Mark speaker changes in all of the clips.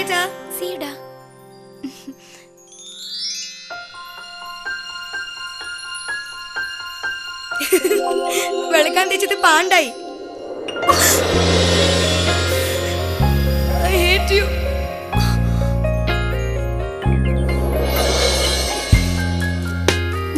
Speaker 1: later.
Speaker 2: See you, da.
Speaker 1: വെളുക്കാൻ തേച്ചത് പാണ്ടായി. I hate you.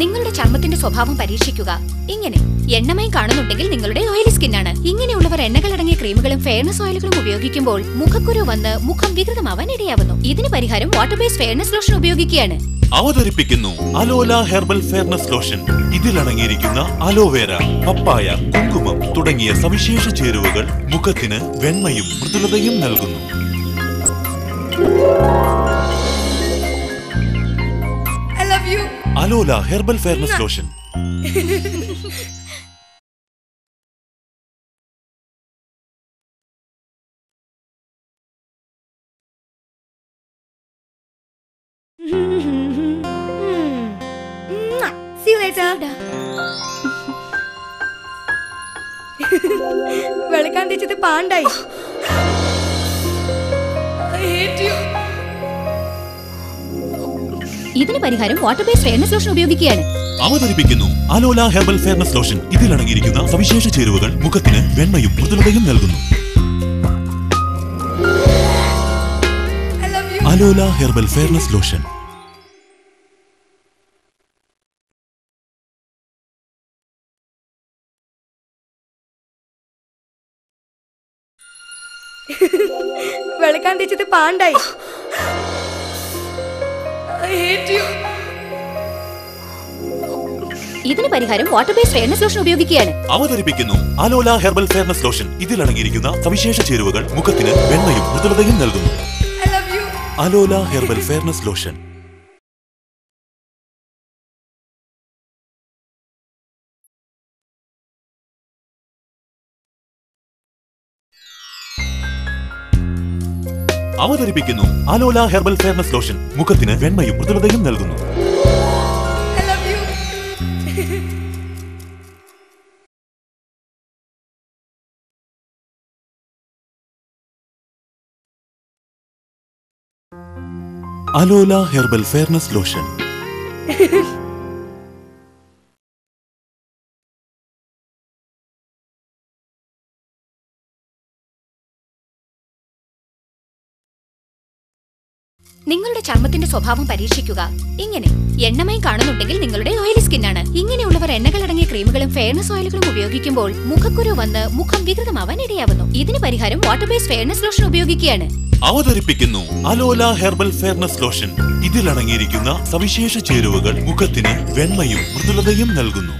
Speaker 2: നിങ്ങളുടെ ചർമ്മത്തിന്റെ സ്വഭാവം പരീക്ഷിക്കുക. ഇങ്ങനെ എണ്ണമയം കാണുന്നുണ്ടെങ്കിൽ നിങ്ങളുടെ ഓയിലി സ്കിന്നാണ്. ഇങ്ങനെയുള്ളവർ എണ്ണകളടങ്ങിയ ക്രീമുകളും ഫെയർനെസ് ഓയിലുകളും ഉപയോഗിക്കുമ്പോൾ മുഖക്കുരു വന്ന് മുഖം വികൃതമാവാൻ ഇടയാവുന്നു. ഇതിന് പരിഹാരം വാട്ടർ ബേസ്ഡ് ഫെയർനെസ് ലോഷൻ ഉപയോഗിക്കുകയാണ്.
Speaker 3: അവതരിപ്പിക്കുന്നു Alola herbal fairness lotion. ഇതിലടങ്ങിയിരിക്കുന്ന aloe vera, പപ്പായ, കുങ്കുമം തുടങ്ങിയ സവിശേഷ ചേരുവകൾ മുഖത്തിന് വെണ്മയും മൃദുലതയും നൽകുന്നു.
Speaker 1: I love you.
Speaker 3: Alola herbal fairness lotion.
Speaker 1: See you later. വെളുക്കാൻ തേച്ചത് പാണ്ടായി. I hate you.
Speaker 2: ഇതിന് പരിഹാരം വാട്ടർ ബേസ്ഡ് ഫെയർനെസ് ലോഷൻ ഉപയോഗിക്കുകയാണ്.
Speaker 3: അവതരിപ്പിക്കുന്നു അലോല ഹെർബൽ ഫെയർനെസ് ലോഷൻ. ഇതിലടങ്ങിയിരിക്കുന്ന സവിശേഷ ചേരുവകൾ മുഖത്തിന് വെണ്മയും മൃദുലതയും നൽകുന്നു.
Speaker 1: I love you.
Speaker 3: Alola herbal fairness lotion.
Speaker 1: വെളുക്കാൻ തേച്ചത് പാണ്ടായി. I hate you.
Speaker 2: ഇതിന് പരിഹാരം വാട്ടർ ബേസ്ഡ് ഫെയർനെസ് ലോഷൻ ഉപയോഗിക്കുകയാണ്.
Speaker 3: അവതരിപ്പിക്കുന്നു അലോല ഹെർബൽ ഫെയർനെസ് ലോഷൻ. ഇതിലടങ്ങിയിരിക്കുന്ന സവിശേഷ ചേരുവകൾ മുഖത്തിന് വെണ്മയും മൃദുലതയും നൽകുന്നു.
Speaker 1: I love you.
Speaker 3: Alola herbal fairness lotion. അവതരിപ്പിക്കുന്നു അലോല ഹെർബൽ ഫെയർനെസ് ലോഷൻ. മുഖത്തിന് വെണ്മയും മൃദുലതയും നൽകുന്നു.
Speaker 1: I love you.
Speaker 3: Alola herbal fairness lotion.
Speaker 2: നിങ്ങളുടെ ചർമ്മത്തിന്റെ സ്വഭാവം പരീക്ഷിക്കുക. ഇങ്ങനെ എണ്ണമയം കാണുന്നുണ്ടെങ്കിൽ നിങ്ങളുടെ ഓയിലി സ്കിന്നാണ്. ഇങ്ങനെയുള്ളവർ എണ്ണകളടങ്ങിയ ക്രീമുകളും ഫെയർനെസ് ഓയിലുകളും ഉപയോഗിക്കുമ്പോൾ മുഖക്കുരു വന്ന് മുഖം വികൃതമാവാൻ ഇടയാവുന്നു. ഇതിന് പരിഹാരം വാട്ടർ ബേസ്ഡ് ഫെയർനെസ് ലോഷൻ ഉപയോഗിക്കുകയാണ്.
Speaker 3: അവതരിപ്പിക്കുന്നു അലോല ഹെർബൽ ഫെയർനെസ് ലോഷൻ. ഇതിലടങ്ങിയിരിക്കുന്ന സവിശേഷ ചേരുവകൾ മുഖത്തിന് വെണ്മയും മൃദുലതയും നൽകുന്നു.